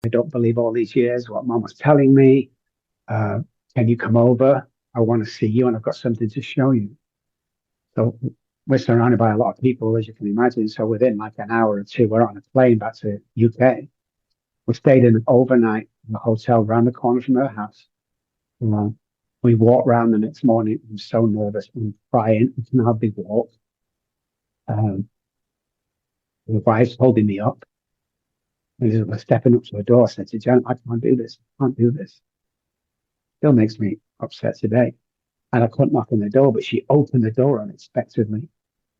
I don't believe all these years what mom was telling me. Uh, can you come over? I want to see you and I've got something to show you. So we're surrounded by a lot of people, as you can imagine. So within like an hour or two, we're on a plane back to UK. We stayed in overnight in a hotel around the corner from her house. Uh, we walked around the next morning. I'm so nervous and crying. We can hardly walk. Um, the wife's holding me up. And as we're stepping up to the door, I said to Jen, I can't do this. I can't do this. Still makes me upset today. And I couldn't knock on the door, but she opened the door unexpectedly.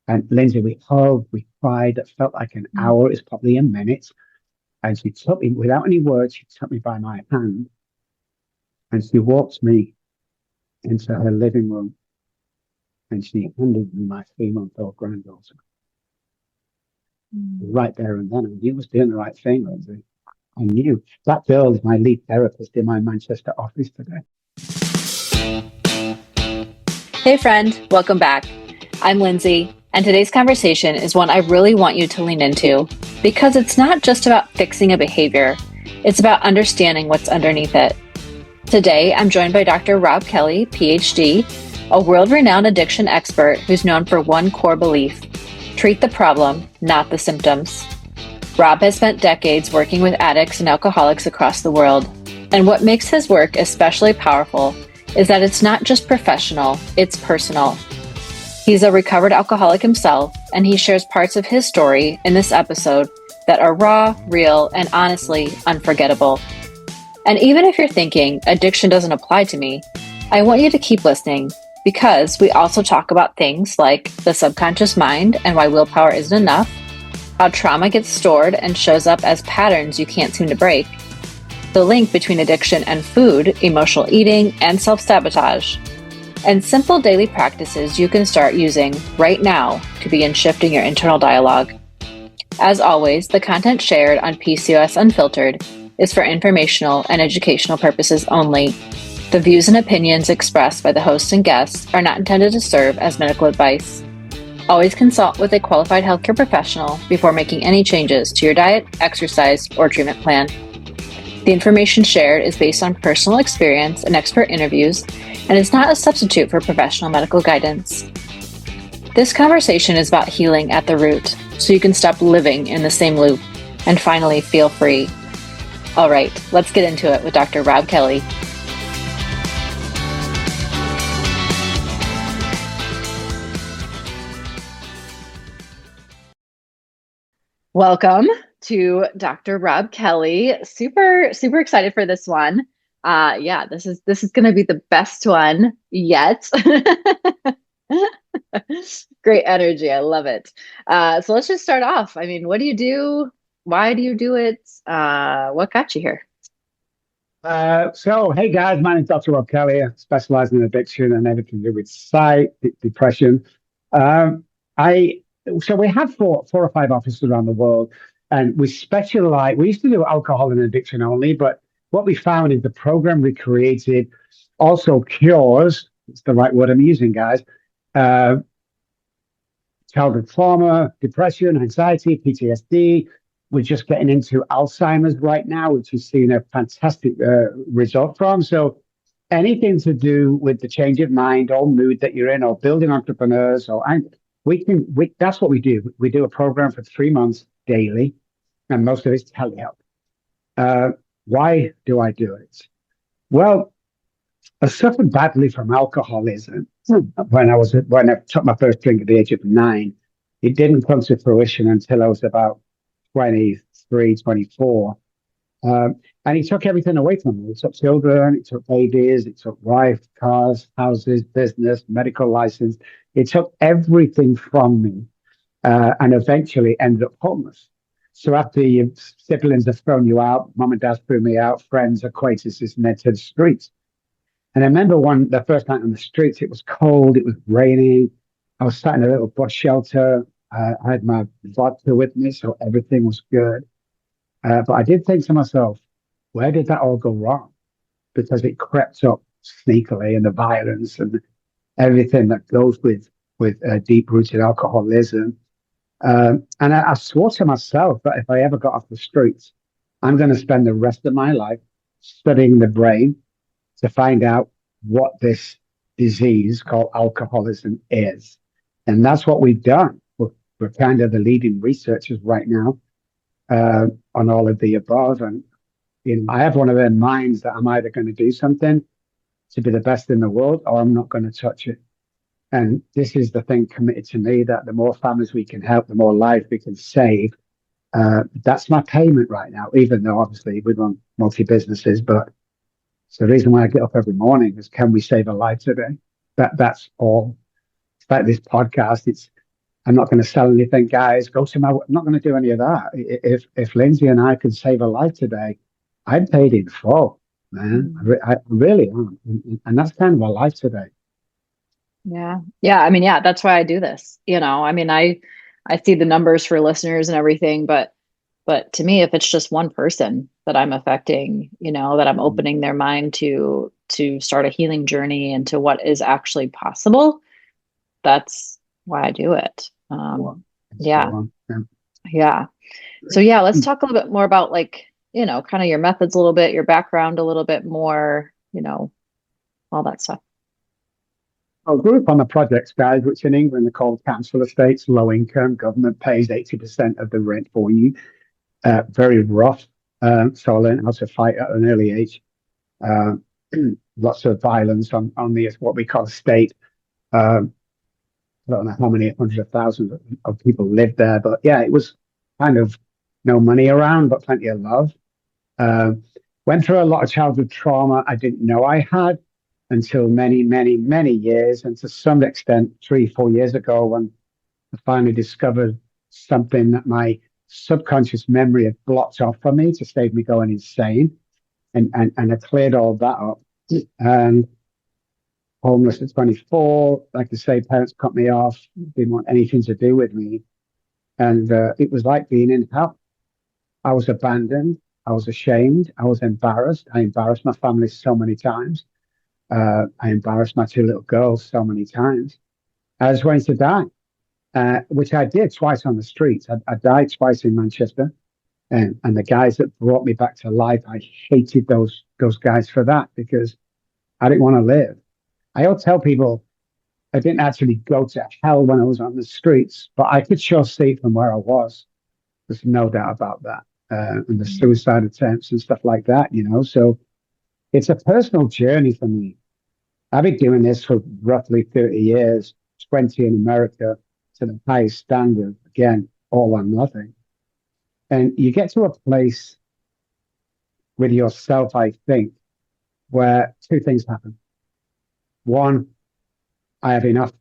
And Lindsie, we hugged, we cried. It felt like an hour. It's probably a minute. And she took me, without any words, she took me by my hand and she walked me into her living room and she handed me my 3-month-old granddaughter. Right there and then, I knew I was doing the right thing, Lindsay. I knew. That girl is my lead therapist in my Manchester office today. Hey friend, welcome back. I'm Lindsie, and today's conversation is one I really want you to lean into because it's not just about fixing a behavior, it's about understanding what's underneath it. Today, I'm joined by Dr. Robb Kelly, PhD, a world-renowned addiction expert who's known for one core belief: treat the problem, not the symptoms. Robb has spent decades working with addicts and alcoholics across the world, and what makes his work especially powerful is that it's not just professional, it's personal. He's a recovered alcoholic himself, and he shares parts of his story in this episode that are raw, real, and honestly unforgettable. And even if you're thinking, addiction doesn't apply to me, I want you to keep listening because we also talk about things like the subconscious mind and why willpower isn't enough, how trauma gets stored and shows up as patterns you can't seem to break, the link between addiction and food, emotional eating, and self-sabotage, and simple daily practices you can start using right now to begin shifting your internal dialogue. As always, the content shared on PCOS Unfiltered is for informational and educational purposes only. The views and opinions expressed by the hosts and guests are not intended to serve as medical advice. Always consult with a qualified healthcare professional before making any changes to your diet, exercise, or treatment plan. The information shared is based on personal experience and expert interviews and is not a substitute for professional medical guidance. This conversation is about healing at the root, so you can stop living in the same loop and finally feel free. All right, let's get into it with Dr. Robb Kelly. Welcome to Dr. Robb Kelly. Super excited for this one. This is going to be the best one yet. Great energy. I love it. So let's just start off. I mean, what do you do? Why do you do it? What got you here? Hey guys, my name's Dr. Robb Kelly. I specialize in addiction and everything to do with psych, depression. So we have four or five offices around the world, and we specialize. We used to do alcohol and addiction only, but what we found is the program we created also cures. It's the right word I'm using, guys. Childhood trauma, depression, anxiety, PTSD. We're just getting into Alzheimer's right now, which is seeing a fantastic result from. So anything to do with the change of mind or mood that you're in, or building entrepreneurs, that's what we do. We do a program for 3 months daily, and most of it's telehealth. Why do I do it? Well, I suffered badly from alcoholism when I took my first drink at the age of 9. It didn't come to fruition until I was about 23, 24. And he took everything away from me. He took children, he took babies, he took wife, cars, houses, business, medical license. He took everything from me, and eventually ended up homeless. So after your siblings have thrown you out, mom and dad threw me out, friends, acquaintances, and then to the streets. And I remember the first night on the streets, it was cold, it was raining. I was sat in a little bus shelter. I had my vodka with me, so everything was good. But I did think to myself, where did that all go wrong? Because it crept up sneakily, and the violence and everything that goes with deep-rooted alcoholism. And I swore to myself that if I ever got off the streets, I'm going to spend the rest of my life studying the brain to find out what this disease called alcoholism is. And that's what we've done. We're kind of the leading researchers right now on all of the above. And I have one of their minds that I'm either going to do something to be the best in the world or I'm not going to touch it. And this is the thing committed to me, that the more families we can help, the more lives we can save. That's my payment right now, even though obviously we run multi-businesses, but it's the reason why I get up every morning is, can we save a life today? That's all. It's like this podcast. I'm not going to sell anything, guys. I'm not going to do any of that. If Lindsie and I could save a life today, I'd pay it in full, man. I really am. And that's kind of my life today. Yeah. Yeah. I mean, yeah, that's why I do this. I mean, I see the numbers for listeners and everything, but to me, if it's just one person that I'm affecting, that I'm opening their mind to start a healing journey into what is actually possible, that's why I do it. Yeah. Yeah. So yeah, let's talk a little bit more about kind of your methods a little bit, your background a little bit more, all that stuff. I grew up on the projects, guys, which in England are called council estates, low income. Government pays 80% of the rent for you. Very rough. So I learned how to fight at an early age. Lots of violence on the what we call estate. I don't know how many hundreds of thousands of people lived there, but yeah, it was kind of no money around, but plenty of love. Went through a lot of childhood trauma I didn't know I had until many, many, many years. And to some extent, 3-4 years ago, when I finally discovered something that my subconscious memory had blocked off for me to save me going insane. And I cleared all that up. And homeless at 24, like I say, parents cut me off, didn't want anything to do with me. And it was like being in hell. I was abandoned. I was ashamed. I was embarrassed. I embarrassed my family so many times. I embarrassed my 2 little girls so many times. I was waiting to die, which I did twice on the streets. I died twice in Manchester. And the guys that brought me back to life, I hated those guys for that, because I didn't want to live. I always tell people I didn't actually go to hell when I was on the streets, but I could sure see from where I was. There's no doubt about that. And the suicide attempts and stuff like that, So it's a personal journey for me. I've been doing this for roughly 30 years, 20 in America, to the highest standard, again, all or nothing. And you get to a place with yourself, I think, where 2 things happen. One, I have enough.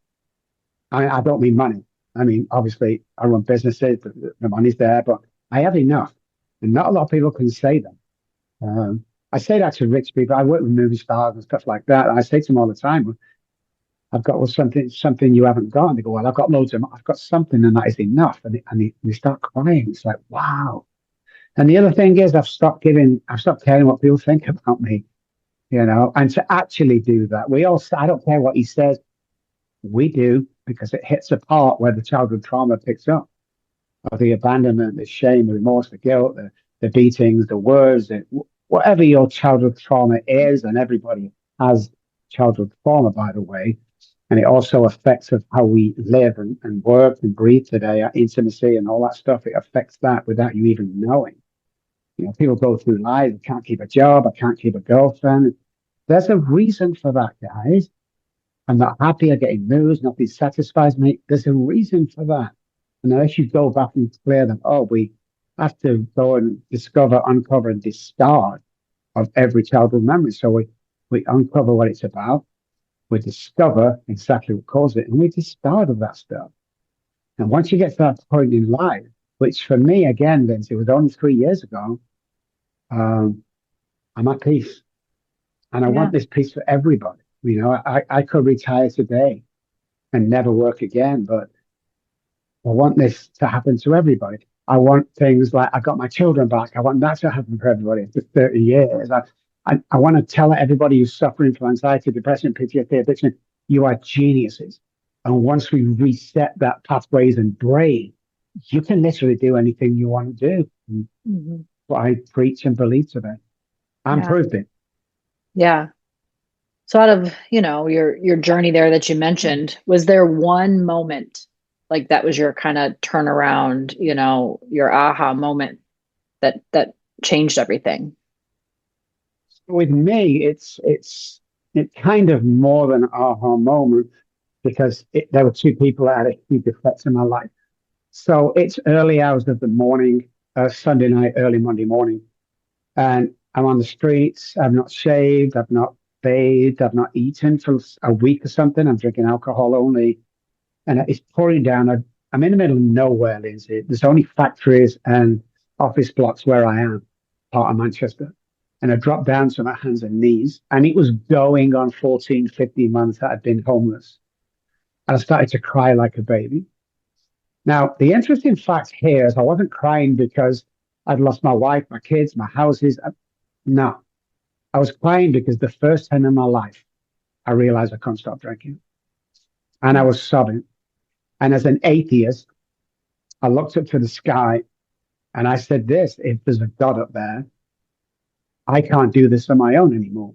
I don't mean money. I mean, obviously, I run businesses, the money's there, but I have enough. And not a lot of people can say that. I say that to rich people. I work with movie stars and stuff like that. And I say to them all the time, I've got something you haven't got. And they go, well, I've got something, and that is enough. And they start crying. It's like, wow. And the other thing is, I've stopped caring what people think about me, and to actually do that. I don't care what he says. We do, because it hits a part where the childhood trauma picks up, or the abandonment, the shame, the remorse, the guilt, the beatings, the words, whatever your childhood trauma is. And everybody has childhood trauma, by the way. And it also affects of how we live and work and breathe today, our intimacy and all that stuff. It affects that without you even knowing. People go through life, I can't keep a job, I can't keep a girlfriend. There's a reason for that, guys. I'm not happy, I'm getting moods, nothing satisfies me. There's a reason for that. And unless you go back and clear them, we have to go and uncover, and discard of every childhood memory. So we uncover what it's about, we discover exactly what caused it, and we discard of that stuff. And once you get to that point in life, which for me, again, Lindsie, was only 3 years ago, I'm at peace. And I want this peace for everybody. I could retire today and never work again, but I want this to happen to everybody. I want things like, I got my children back. I want that to happen for everybody after 30 years. I want to tell everybody who's suffering from anxiety, depression, PTSD, addiction, you are geniuses. And once we reset that pathways and brain, you can literally do anything you want to do. Mm-hmm. what I preach and believe today. I'm Yeah. proved it. Yeah. So out of, your journey there that you mentioned, was there one moment like that was your kind of turnaround, your aha moment that changed everything? With me, it's kind of more than an aha moment because there were two people that had a huge effect in my life. So it's early hours of the morning, Sunday night, early Monday morning, and I'm on the streets. I've not shaved. I've not bathed. I've not eaten for a week or something. I'm drinking alcohol only, and it's pouring down. I'm in the middle of nowhere, Lindsie. There's only factories and office blocks where I am, part of Manchester. And I dropped down to my hands and knees, and it was going on 14, 15 months that I'd been homeless. And I started to cry like a baby. Now, the interesting fact here is I wasn't crying because I'd lost my wife, my kids, my houses. No, I was crying because the first time in my life, I realized I couldn't stop drinking. And I was sobbing. And as an atheist, I looked up to the sky and I said, this, if there's a God up there, I can't do this on my own anymore.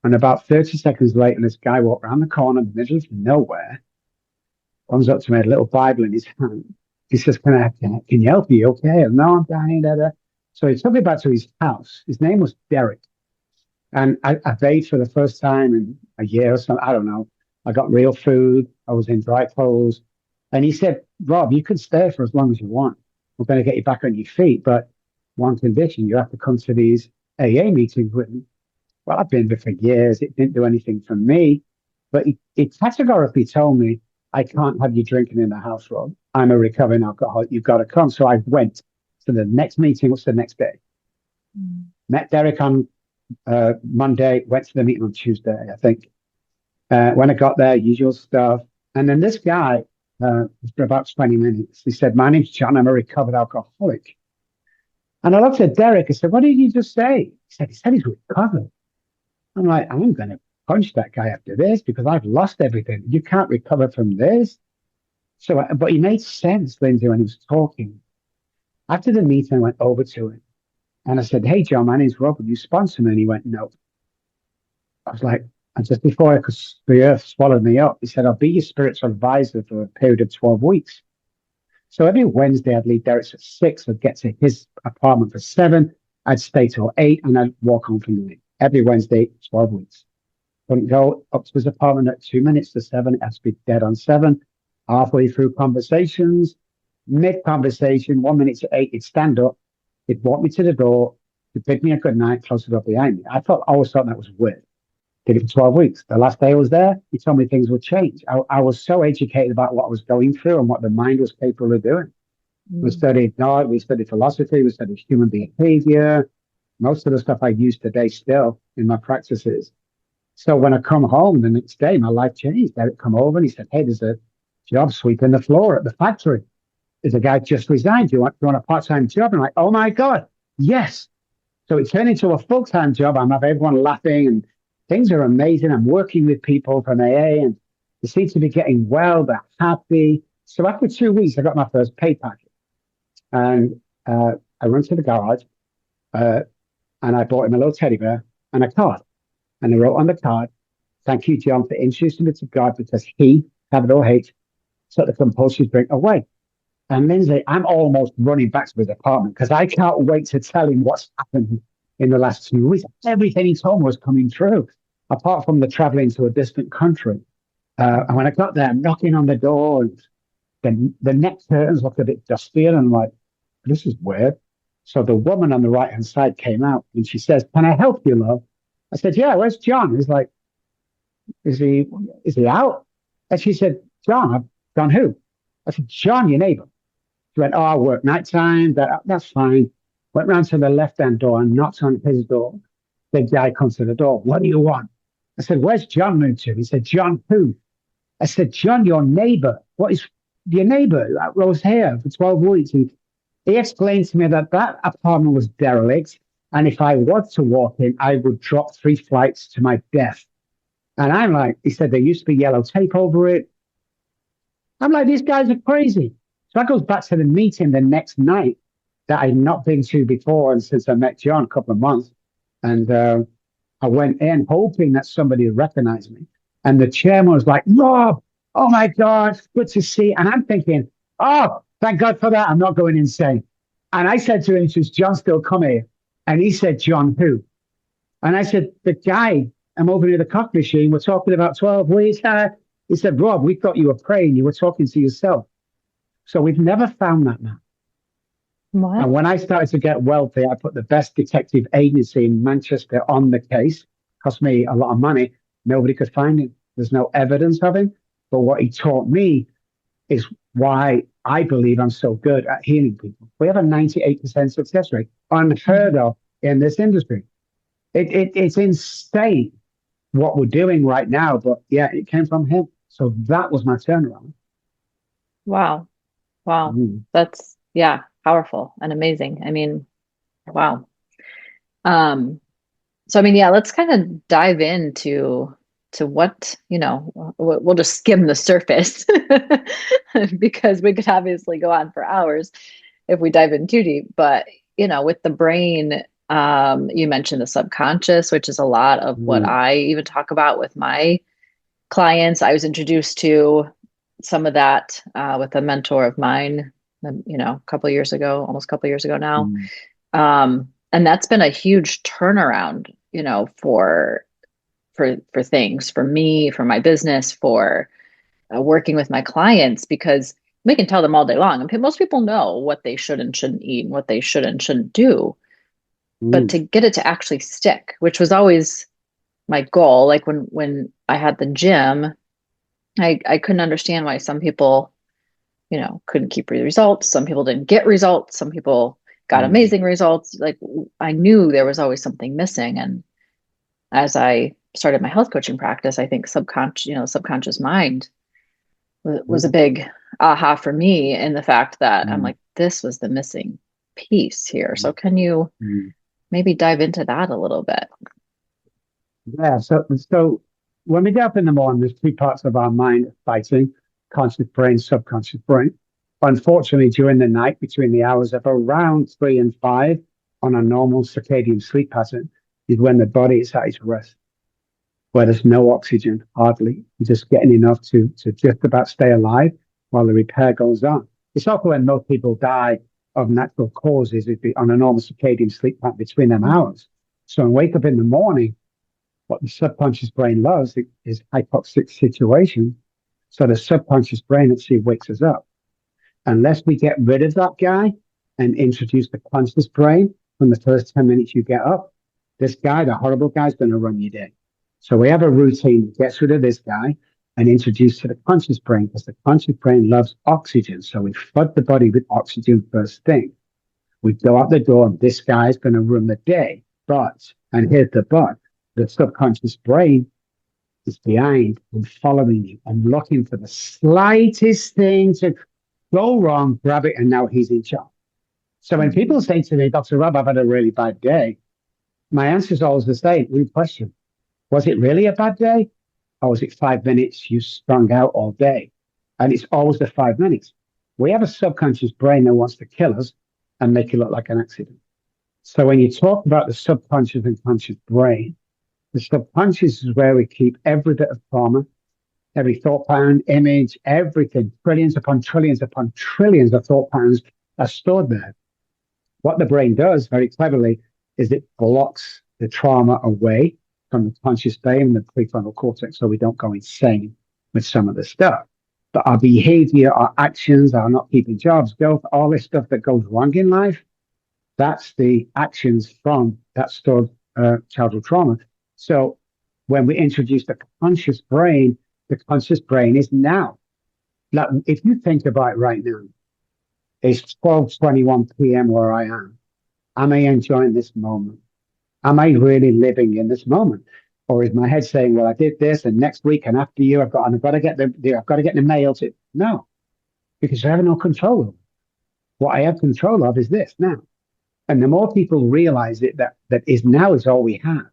And about 30 seconds later, this guy walked around the corner in the middle of nowhere, comes up to me, a little Bible in his hand. He says, can you help me? Okay. And no, I'm dying. Da, da. So he took me back to his house. His name was Derek. And I bathed for the first time in a year or something. I don't know. I got real food. I was in dry clothes. And he said, Rob, you can stay for as long as you want. We're going to get you back on your feet. But one condition, you have to come to these AA meetings with me. Well, I've been there for years. It didn't do anything for me. But he categorically told me, I can't have you drinking in the house, Rob. I'm a recovering alcoholic. You've got to come. So I went to the next meeting. What's the next day? Met Derek on Monday, went to the meeting on Tuesday, I think. When I got there, usual stuff. And then this guy, for about 20 minutes, he said, my name's John. I'm a recovered alcoholic. And I looked at Derek and said, what did you just say? He said he's recovered. I'm like, I'm going to punch that guy after this because I've lost everything. You can't recover from this. So, but he made sense, Lindsie, when he was talking. After the meeting, I went over to him and I said, hey, John, my name's Rob. Will you sponsor me? And he went, no. I was like, and just before the earth swallowed me up, he said, I'll be your spiritual advisor for a period of 12 weeks. So every Wednesday, I'd leave Derek's at 6. I'd get to his apartment for 7. I'd stay till 8 and I'd walk home from the every Wednesday, 12 weeks. Couldn't go up to his apartment at 2 minutes to 7. It has to be dead on 7. Halfway through conversations, mid-conversation, 1 minute to 8, he'd stand up. He'd walk me to the door. He'd bid me a good night, close the door behind me. I always thought that was weird. Did it for 12 weeks. The last day I was there, he told me things would change. I was so educated about what I was going through and what the mind was capable of doing. We studied God, we studied philosophy, we studied human behavior. Most of the stuff I use today still in my practices. So when I come home the next day, my life changed. Derek come over and he said, hey, there's a job sweeping the floor at the factory. There's a guy just resigned. Do you want a part-time job? I'm like, oh my God, yes. So it turned into a full-time job. I'm having everyone laughing and things are amazing. I'm working with people from AA and they seem to be getting well. They're happy. So after 2 weeks, I got my first pay packet. And I went to the garage and I bought him a little teddy bear and a card. And I wrote on the card, thank you, John, for introducing me to God because he, capital H, took the compulsory drink away. And Lindsie, I'm almost running back to his apartment because I can't wait to tell him what's happened in the last 2 weeks. Everything he told me was coming true, apart from the traveling to a distant country. And when I got there, I'm knocking on the door, and the neck curtains look a bit dustier, and I'm like, this is weird. So the woman on the right-hand side came out, and she says, can I help you, love? I said, yeah, where's John? He's like, is he out? And she said, John who? I said, John, your neighbor. She went, oh, I work nighttime. That's fine. Went round to the left-hand door and knocked on his door. The guy comes to the door. What do you want? I said, where's John moved to? He said, John who? I said, John, your neighbor. What is your neighbor? That was here for 12 weeks. And he explained to me that apartment was derelict. And if I was to walk in, I would drop 3 flights to my death. And I'm like, he said, there used to be yellow tape over it. I'm like, these guys are crazy. So I goes back to the meeting the next night. that I'd not been to before, and since I met John a couple of months. And I went in hoping that somebody would recognize me. And the chairman was like, Rob, oh my God, good to see. And I'm thinking, oh, thank God for that. I'm not going insane. And I said to him, does John still come here? And he said, John who? And I said, the guy, I'm over near the coffee machine. We're talking about 12 weeks. He said, Rob, we thought you were praying. You were talking to yourself. So we've never found that man. What? And when I started to get wealthy, I put the best detective agency in Manchester on the case. Cost me a lot of money. Nobody could find him. There's no evidence of him. But what he taught me is why I believe I'm so good at healing people. We have a 98% success rate, unheard of in this industry. It's insane what we're doing right now. But yeah, it came from him. So that was my turnaround. Wow. Wow. That's, yeah, powerful and amazing. I mean, wow. So I mean, yeah, let's kind of dive into what, we'll just skim the surface because we could obviously go on for hours if we dive in too deep. But, with the brain, you mentioned the subconscious, which is a lot of what I even talk about with my clients. I was introduced to some of that with a mentor of mine, a couple of years ago, almost a couple of years ago now. And that's been a huge turnaround, for things, for me, for my business, for working with my clients, because we can tell them all day long. And most people know what they should and shouldn't eat and what they should and shouldn't do. But to get it to actually stick, which was always my goal. Like when I had the gym, I couldn't understand why some people, couldn't keep results. Some people didn't get results. Some people got amazing results. Like I knew there was always something missing. And as I started my health coaching practice, I think subconscious mind was a big aha for me in the fact that I'm like, this was the missing piece here. So can you maybe dive into that a little bit? Yeah. So when we get up in the morning, there's two parts of our mind fighting: conscious brain, subconscious brain. Unfortunately, during the night, between the hours of around 3 and 5 on a normal circadian sleep pattern, is when the body is at its rest, where there's no oxygen, hardly. You're just getting enough to just about stay alive while the repair goes on. It's also when most people die of natural causes, it'd be on a normal circadian sleep pattern between them hours. So when we wake up in the morning, what the subconscious brain loves is hypoxic situation. So the subconscious brain actually wakes us up. Unless we get rid of that guy and introduce the conscious brain from the first 10 minutes you get up, this guy, the horrible guy, is going to run your day. So we have a routine that gets rid of this guy and introduce to the conscious brain, because the conscious brain loves oxygen. So we flood the body with oxygen first thing. We go out the door and this guy is going to run the day. But, and here's the but, the subconscious brain is behind and following you and looking for the slightest thing to go wrong, grab it, and now he's in charge. So when people say to me, Dr. Robb, I've had a really bad day, my answer is always the same. Good question. Was it really a bad day? Or was it 5 minutes you strung out all day? And it's always the 5 minutes. We have a subconscious brain that wants to kill us and make it look like an accident. So when you talk about the subconscious and conscious brain, the subconscious is where we keep every bit of trauma, every thought pattern, image, everything. Trillions upon trillions upon trillions of thought patterns are stored there. What the brain does very cleverly is it blocks the trauma away from the conscious brain and the prefrontal cortex so we don't go insane with some of the stuff. But our behavior, our actions, our not keeping jobs, all this stuff that goes wrong in life, that's the actions from that stored childhood trauma. So when we introduce the conscious brain is now. Like, if you think about it right now, it's 12:21 p.m. where I am. Am I enjoying this moment? Am I really living in this moment? Or is my head saying, well, I did this and next week and after you, I've got to get the mail to. No, because I have no control of it. What I have control of is this now. And the more people realize it, that is now is all we have.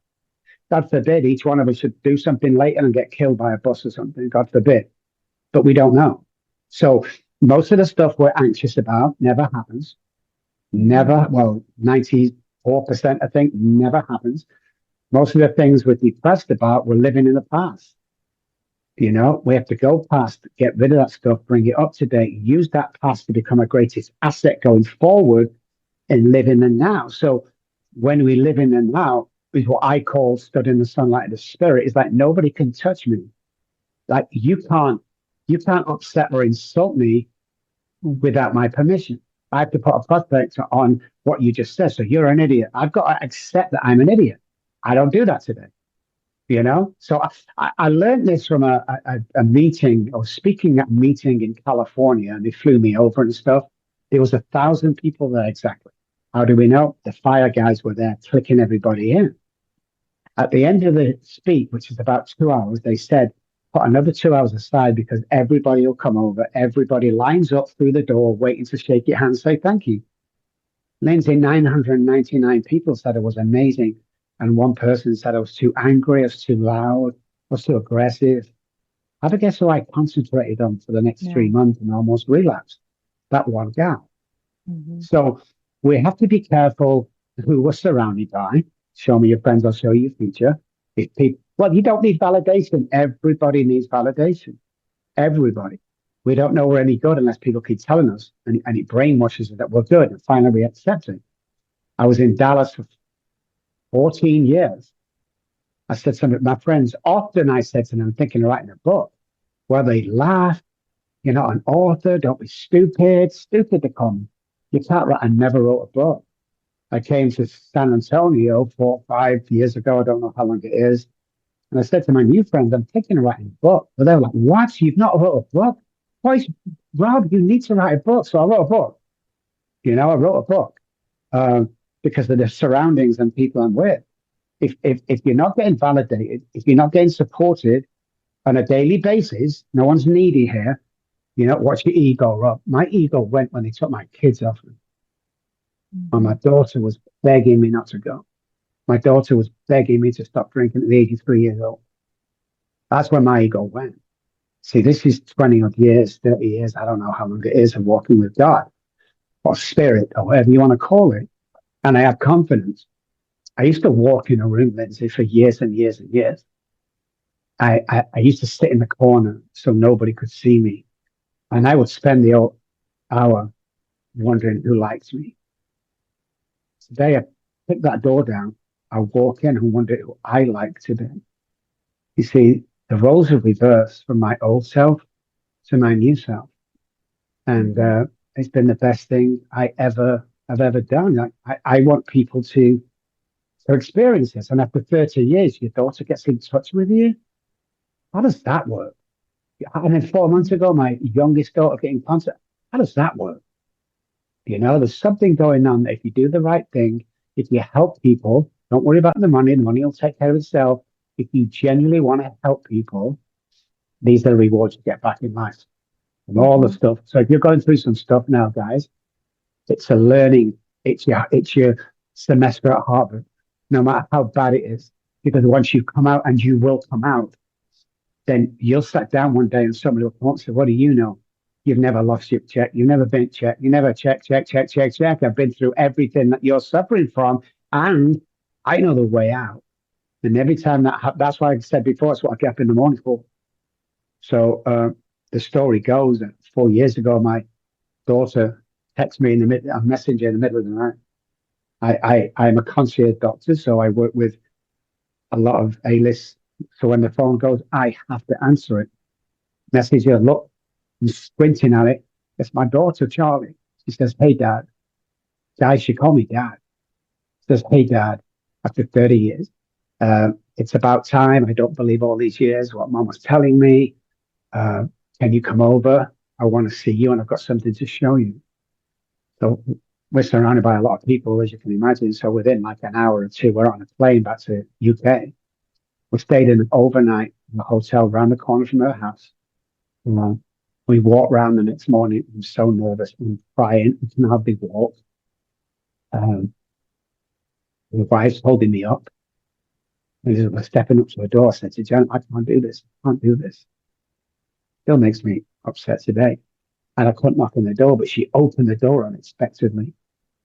God forbid each one of us should do something later and get killed by a bus or something. God forbid. But we don't know. So most of the stuff we're anxious about never happens. Never, well, 94%, I think, never happens. Most of the things we're depressed about, we're living in the past. We have to go past, get rid of that stuff, bring it up to date, use that past to become our greatest asset going forward and live in the now. So when we live in the now, is what I call stood in the sunlight of the spirit. Is like nobody can touch me. Like you can't upset or insult me without my permission. I have to put a prospect on what you just said. So you're an idiot. I've got to accept that I'm an idiot. I don't do that today. So I learned this from a meeting or speaking at a meeting in California, and they flew me over and stuff. There was 1,000 people there exactly. How do we know? The fire guys were there clicking everybody in. At the end of the speech, which is about 2 hours, they said, put another 2 hours aside because everybody will come over. Everybody lines up through the door, waiting to shake your hand, say thank you. Lindsie, 999 people said it was amazing. And one person said I was too angry, I was too loud, I was too aggressive. Have a guess who I concentrated on for the next 3 months and almost relapsed? That one gal. Mm-hmm. So we have to be careful who we're surrounded by. Show me your friends, I'll show you your future. If people, well, you don't need validation. Everybody needs validation. Everybody. We don't know we're any good unless people keep telling us, and it brainwashes us that we're good, and finally we accept it. I was in Dallas for 14 years. I said something to my friends. Often I said to them, I'm thinking of writing a book. Well, they laugh. You're not an author. Don't be stupid. Stupid to come. You can't write. I never wrote a book. I came to San Antonio 4 or 5 years ago. I don't know how long it is. And I said to my new friends, I'm thinking of writing a book. But they were like, what? You've not wrote a book? Why, Rob, you need to write a book. So I wrote a book. I wrote a book because of the surroundings and people I'm with. If you're not getting validated, if you're not getting supported on a daily basis, no one's needy here. Watch your ego, Rob. My ego went when they took my kids off me. Mm-hmm. And my daughter was begging me not to go. My daughter was begging me to stop drinking at 83 years old. That's where my ego went. See, this is 20 odd years, 30 years. I don't know how long it is of walking with God or spirit or whatever you want to call it. And I have confidence. I used to walk in a room, Lindsie, for years and years and years. I used to sit in the corner so nobody could see me. And I would spend the hour wondering who likes me. Today, I pick that door down. I walk in and wonder who I like today. You see, the roles have reversed from my old self to my new self. And it's been the best thing I've ever done. I want people to experience this. And after 30 years, your daughter gets in touch with you. How does that work? And then 4 months ago, my youngest daughter getting contact. How does that work? There's something going on. If you do the right thing, if you help people, don't worry about the money will take care of itself. If you genuinely want to help people, these are the rewards you get back in life and all the stuff. So if you're going through some stuff now, guys, it's a learning. It's your semester at Harvard, no matter how bad it is, because once you come out, and you will come out, then you'll sit down one day and somebody will come up and say, what do you know? You've never lost your check. You've never been checked. You never check. I've been through everything that you're suffering from, and I know the way out. And every time that's why I said before, it's what I get up in the morning for. So the story goes that 4 years ago, my daughter texted me a messenger in the middle of the night. I'm a concierge doctor, so I work with a lot of A-lists. So when the phone goes, I have to answer it. Messenger, look, I'm squinting at it. It's my daughter, Charlie. She says, hey, Dad. Guys, she called me Dad. She says, hey, Dad, after 30 years, it's about time. I don't believe all these years what Mom was telling me. Can you come over? I want to see you, and I've got something to show you. So we're surrounded by a lot of people, as you can imagine. So within like an hour or two, we're on a plane back to UK. We stayed in overnight in a hotel around the corner from her house. We walked around the next morning. I'm so nervous. I'm crying. We can hardly walk. The wife's holding me up. And as we're stepping up to the door, I said to Jen, I can't do this. I can't do this. Still makes me upset today. And I couldn't knock on the door, but she opened the door unexpectedly.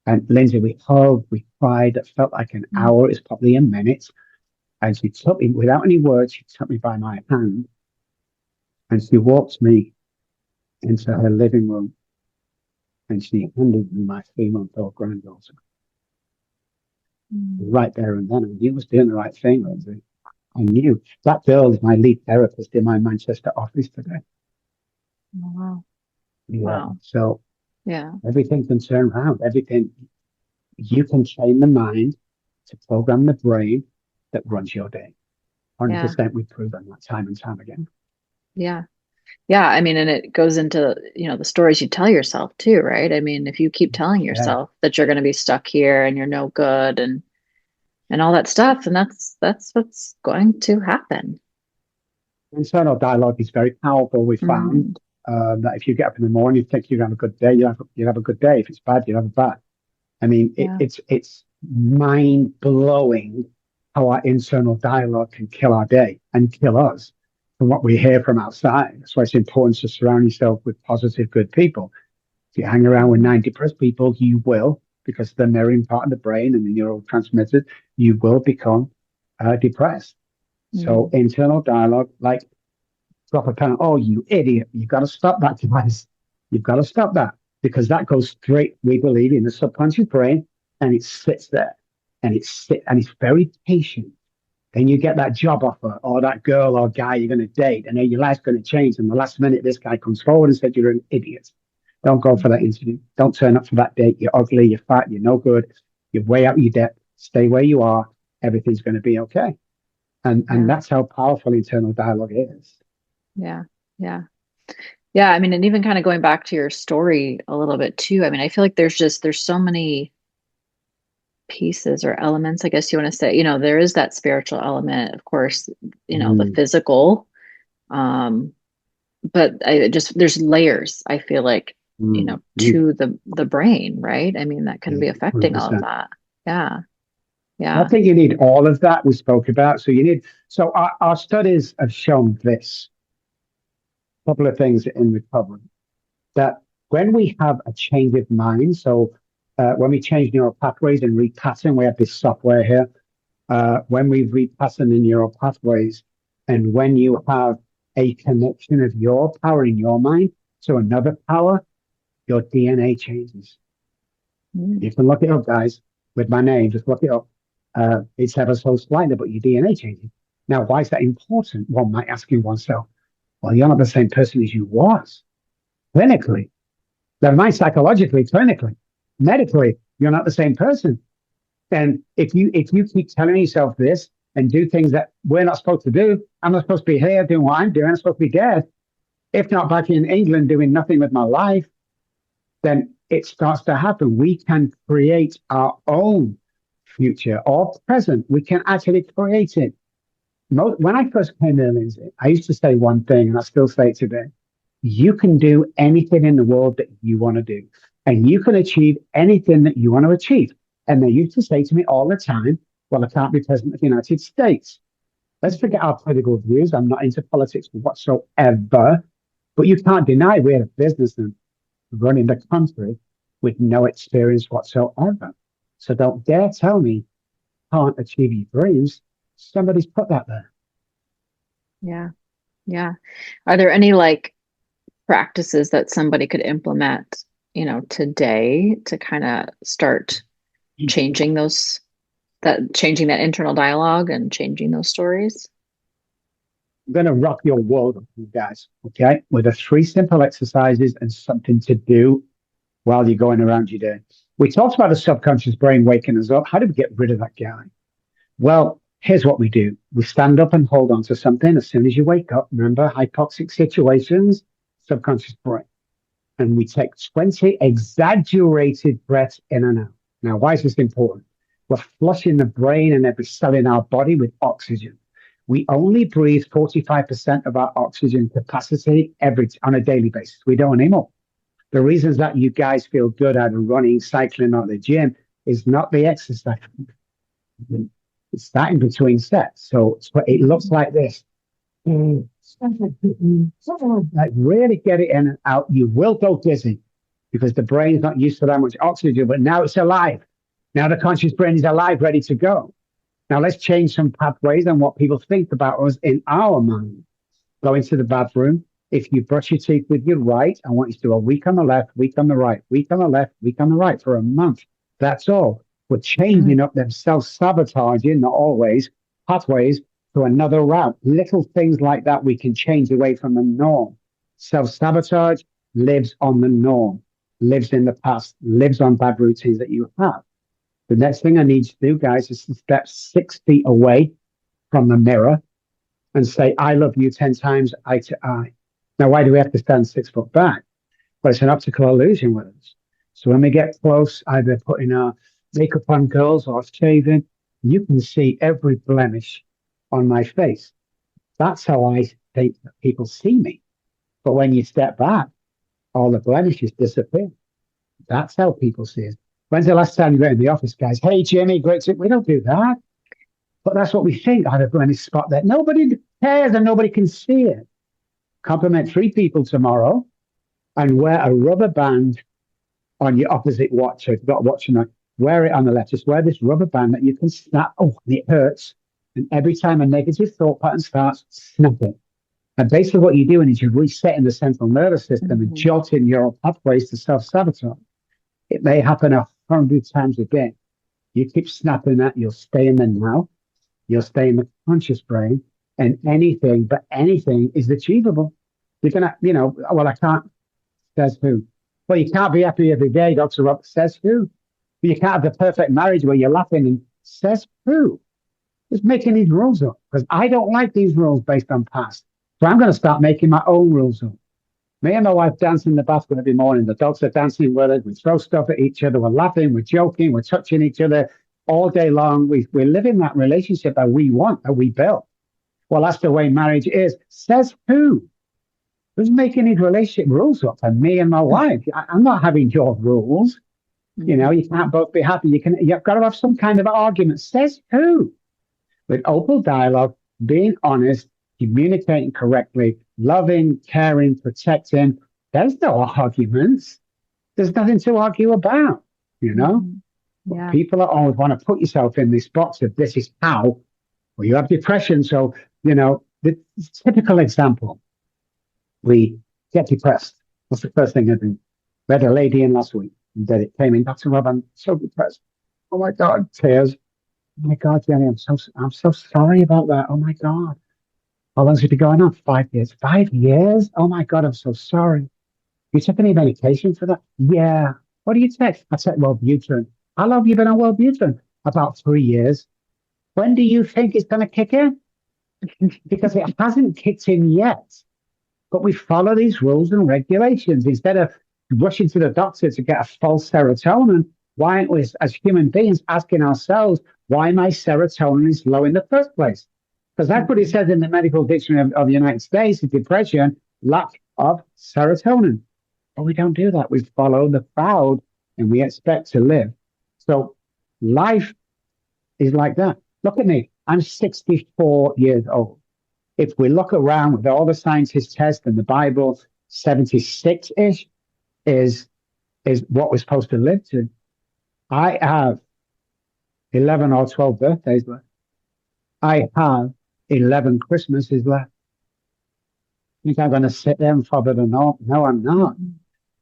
And Lindsie, we hugged, we cried. It felt like an hour. It's probably a minute. And she took me, without any words, she took me by my hand and she walked me into her living room and she handed me my 3-month-old granddaughter. Right there and then, I knew I was doing the right thing, Lindsie. I knew that girl is my lead therapist in my Manchester office today. Wow. Yeah. Wow. So yeah, everything can turn around. Everything, you can train the mind to program the brain that runs your day. 100%, we've proven that time and time again. yeah. Yeah, I mean, and it goes into, the stories you tell yourself too, right? I mean, if you keep telling yourself that you're going to be stuck here and you're no good and all that stuff, and that's what's going to happen. Internal dialogue is very powerful. We found that if you get up in the morning, you think you're going to have a good day, you'll have a good day. If it's bad, you'll have a bad. I mean, it's mind blowing how our internal dialogue can kill our day and kill us from what we hear from outside. That's why it's important to surround yourself with positive, good people. If you hang around with 9 depressed people, you will, because the mirroring part of the brain and the neurotransmitters, you will become depressed. So internal dialogue, like drop a pen. Oh, you idiot! You've got to stop that device. You've got to stop that, because that goes straight, we believe, in the subconscious brain, and it sits there, and it's very patient. Then you get that job offer, or that girl or guy you're going to date, and then your life's going to change. And the last minute, this guy comes forward and said, "You're an idiot. Don't go for that interview. Don't turn up for that date. You're ugly. You're fat. You're no good. You're way out of your depth. Stay where you are. Everything's going to be okay." And that's how powerful internal dialogue is. Yeah. Yeah. Yeah. I mean, and even kind of going back to your story a little bit too. I mean, I feel like there's so many pieces or elements, I guess you want to say. There is that spiritual element, of course, the physical. But there's layers, I feel like, to the brain, right? I mean, that can be affecting 100%. All of that. Yeah. Yeah. I think you need all of that we spoke about. So our studies have shown this, couple of things in recovery, that when we have a change of mind, so when we change neural pathways and repattern, we have this software here. When we repattern the neural pathways, and when you have a connection of your power in your mind to another power, your DNA changes. You can look it up, guys, with my name. Just look it up. It's ever so slightly, but your DNA changes. Now, why is that important? One might ask oneself, well, you're not the same person as you was clinically. Never mind psychologically, clinically, medically, you're not the same person. And if you keep telling yourself this and do things that we're not supposed to do, I'm not supposed to be here doing what I'm doing. I'm supposed to be dead. If not back in England doing nothing with my life, then it starts to happen. We can create our own future or present. We can actually create it. When I first came here, Lindsie, I used to say one thing, and I still say it today. You can do anything in the world that you want to do, and you can achieve anything that you want to achieve. And they used to say to me all the time, well, I can't be president of the United States. Let's forget our political views. I'm not into politics whatsoever. But you can't deny we're a businessman running the country with no experience whatsoever. So don't dare tell me you can't achieve your dreams. Somebody's put that there. Yeah. Yeah. Are there any practices that somebody could implement, today to kind of start changing changing that internal dialogue and changing those stories? I'm going to rock your world, you guys, okay? With 3 simple exercises and something to do while you're going around your day. We talked about the subconscious brain waking us up. How do we get rid of that guy? Well, here's what we do. We stand up and hold on to something as soon as you wake up. Remember, hypoxic situations, subconscious brain. And we take 20 exaggerated breaths in and out. Now, why is this important? We're flushing the brain and every cell in our body with oxygen. We only breathe 45% of our oxygen capacity on a daily basis. We don't anymore. The reasons that you guys feel good out of running, cycling, or the gym is not the exercise. It's that in between sets. So it looks like this. Like really get it in and out. You will go dizzy. because the brain's not used to that much oxygen, but now it's alive. Now the conscious brain is alive, ready to go. Now let's change some pathways and what people think about us in our mind. Go into the bathroom. If you brush your teeth with your right, I want you to do a week on the left, week on the right, week on the left, week on the right for a month. That's all. We're changing up them self-sabotaging, not always, pathways to another route. Little things like that we can change away from the norm. Self-sabotage lives on the norm, lives in the past, lives on bad routines that you have. The next thing I need you to do, guys, is to step 6 feet away from the mirror and say, I love you 10 times, eye to eye. Now, why do we have to stand 6 foot back? Well, it's an optical illusion with us. So when we get close, either putting our makeup on, girls, or shaving, you can see every blemish on my face. That's how I think that people see me. But when you step back, all the blemishes disappear. That's how people see us. When's the last time you went in the office, guys? Hey, Jimmy, great to... We don't do that. But that's what we think. I have a blemish spot there. Nobody cares and nobody can see it. Compliment 3 people tomorrow and wear a rubber band on your opposite watch. So if you've got a watch tonight, wear it on the left. Just wear this rubber band that you can snap. Oh, and it hurts. And every time a negative thought pattern starts, snap it. And basically what you're doing is you're resetting the central nervous system and jolting your pathways to self-sabotage. It may happen 100 times a day. You keep snapping that, you'll stay in the now. You'll stay in the conscious brain, and anything but anything is achievable. You're going to, well, I can't, says who? Well, you can't be happy every day, Dr. Robb, says who? You can't have the perfect marriage where you're laughing, and says who? Just making these rules up, because I don't like these rules based on past. So I'm going to start making my own rules up. Me and my wife dance in the bathroom every morning. The dogs are dancing with us. We throw stuff at each other. We're laughing, we're joking, we're touching each other all day long. We're living that relationship that we want, that we built. Well, that's the way marriage is. Says who? Who's making these relationship rules up for me and my wife? I'm not having your rules. You can't both be happy. You've got to have some kind of argument. Says who? With open dialogue, being honest, communicating correctly, loving, caring, protecting. There's no arguments. There's nothing to argue about, Yeah. People always want to put yourself in this box of this is how. Well, you have depression. So, the typical example, we get depressed. What's the first thing I do? We had a lady in last week and it came in, Dr. Robb, I'm so depressed. Oh my God, tears. Oh my God, Jenny, I'm so sorry about that. Oh my God. How long's it been going on? 5 years. 5 years? Oh my God, I'm so sorry. You took any medication for that? Yeah. What do you take? I said, Wellbutrin. How long have you been on Wellbutrin? About 3 years. When do you think it's going to kick in? Because it hasn't kicked in yet. But we follow these rules and regulations. Instead of rushing to the doctor to get a false serotonin, why aren't we, as human beings, asking ourselves why my serotonin is low in the first place? Because that's what it says in the medical dictionary of the United States, depression, lack of serotonin. But we don't do that. We follow the crowd and we expect to live. So life is like that. Look at me. I'm 64 years old. If we look around with all the scientists' tests and the Bible, 76-ish is what we're supposed to live to. I have 11 or 12 birthdays left. I have 11 Christmases left. I think I'm going to sit there and follow the norm. No, I'm not.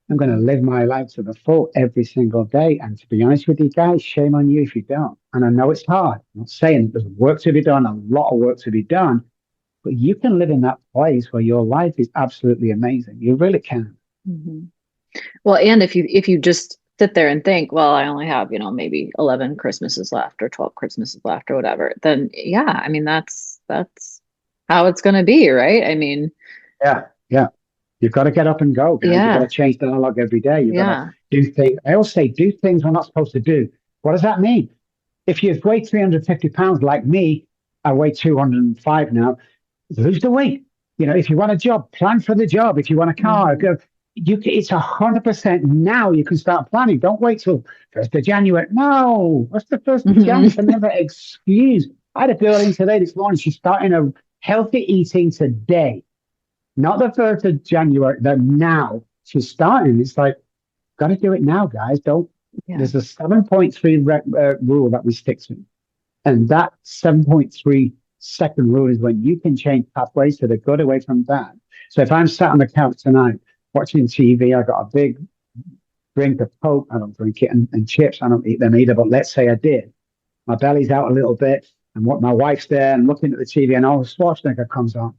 I'm going to live my life to the full every single day. And to be honest with you guys, shame on you if you don't. And I know it's hard. I'm not saying there's work to be done, a lot of work to be done, but you can live in that place where your life is absolutely amazing. You really can. Mm-hmm. Well, and if you just sit there and think, well, I only have, maybe 11 Christmases left or 12 Christmases left or whatever, then yeah, I mean, that's how it's going to be, right? I mean, yeah. You've got to get up and go. Yeah. You've got to change the dialogue every day. You've got to do things. I always say, do things we're not supposed to do. What does that mean? If you weigh 350 pounds like me, I weigh 205 now, lose the weight. If you want a job, plan for the job. If you want a car, it's 100% now you can start planning. Don't wait till 1st of January. No, what's the 1st of January? It's another excuse. I had a girl in today this morning. She's starting a healthy eating today. Not the 1st of January, now she's starting. It's like, got to do it now, guys. Don't. Yeah. There's a 7.3 rule that we stick to. And that 7.3 second rule is when you can change pathways to the good away from bad. So if I'm sat on the couch tonight watching TV, I got a big drink of Coke. I don't drink it, and chips. I don't eat them either. But let's say I did. My belly's out a little bit, and what my wife's there and looking at the TV, and all Schwarzenegger comes on,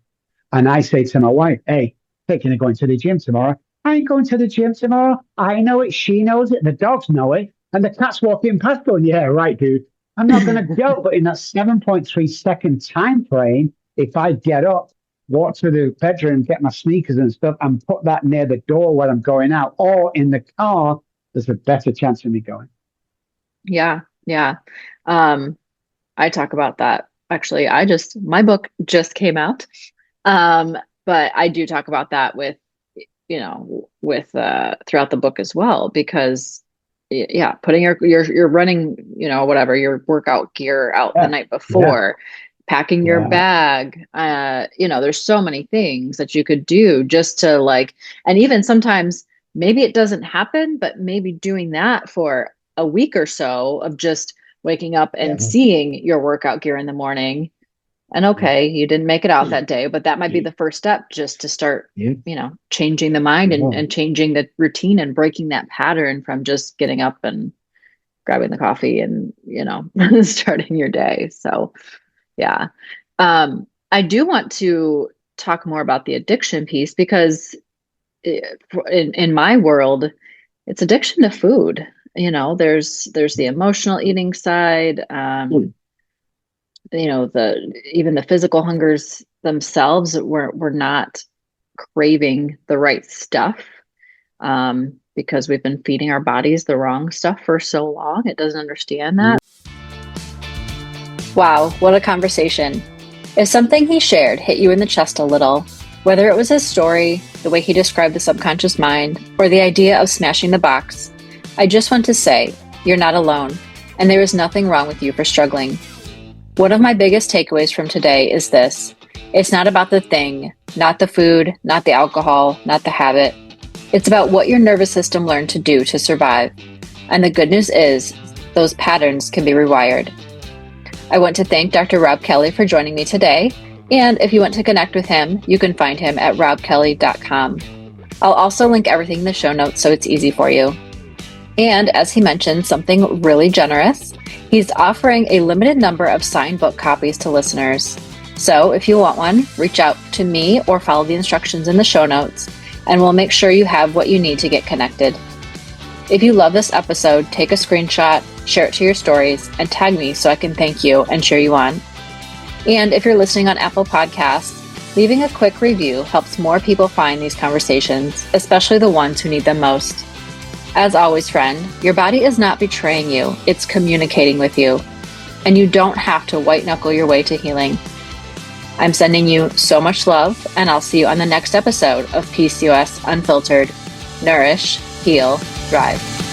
and I say to my wife, "Hey, thinking of going to the gym tomorrow? I ain't going to the gym tomorrow. I know it. She knows it. The dogs know it, and the cat's walking past going, yeah, right, dude. I'm not going to go." But in that 7.3 second time frame, if I get up, walk to the bedroom, get my sneakers and stuff, and put that near the door where I'm going out, or in the car, there's a better chance of me going. Yeah. Yeah. I talk about that. Actually, my book just came out. But I do talk about that with throughout the book as well, because putting your running, whatever, your workout gear out the night before, packing your bag, there's so many things that you could do just to and even sometimes maybe it doesn't happen, but maybe doing that for a week or so of just waking up and seeing your workout gear in the morning. And okay, you didn't make it out that day, but that might be the first step just to start, changing the mind and changing the routine and breaking that pattern from just getting up and grabbing the coffee and, starting your day. So, yeah. I do want to talk more about the addiction piece, because in my world, it's addiction to food. There's the emotional eating side, even the physical hungers themselves, we're not craving the right stuff, because we've been feeding our bodies the wrong stuff for so long. It doesn't understand that. Wow, what a conversation. If something he shared hit you in the chest a little, whether it was his story, the way he described the subconscious mind, or the idea of smashing the box, I just want to say, you're not alone, and there is nothing wrong with you for struggling. One of my biggest takeaways from today is this: it's not about the thing, not the food, not the alcohol, not the habit. It's about what your nervous system learned to do to survive. And the good news is, those patterns can be rewired. I want to thank Dr. Robb Kelly for joining me today. And if you want to connect with him, you can find him at robbkelly.com. I'll also link everything in the show notes so it's easy for you. And as he mentioned, something really generous, he's offering a limited number of signed book copies to listeners. So if you want one, reach out to me or follow the instructions in the show notes, and we'll make sure you have what you need to get connected. If you love this episode, take a screenshot, share it to your stories, and tag me so I can thank you and cheer you on. And if you're listening on Apple Podcasts, leaving a quick review helps more people find these conversations, especially the ones who need them most. As always, friend, your body is not betraying you, it's communicating with you. And you don't have to white knuckle your way to healing. I'm sending you so much love, and I'll see you on the next episode of PCOS Unfiltered. Nourish, Heal, Thrive.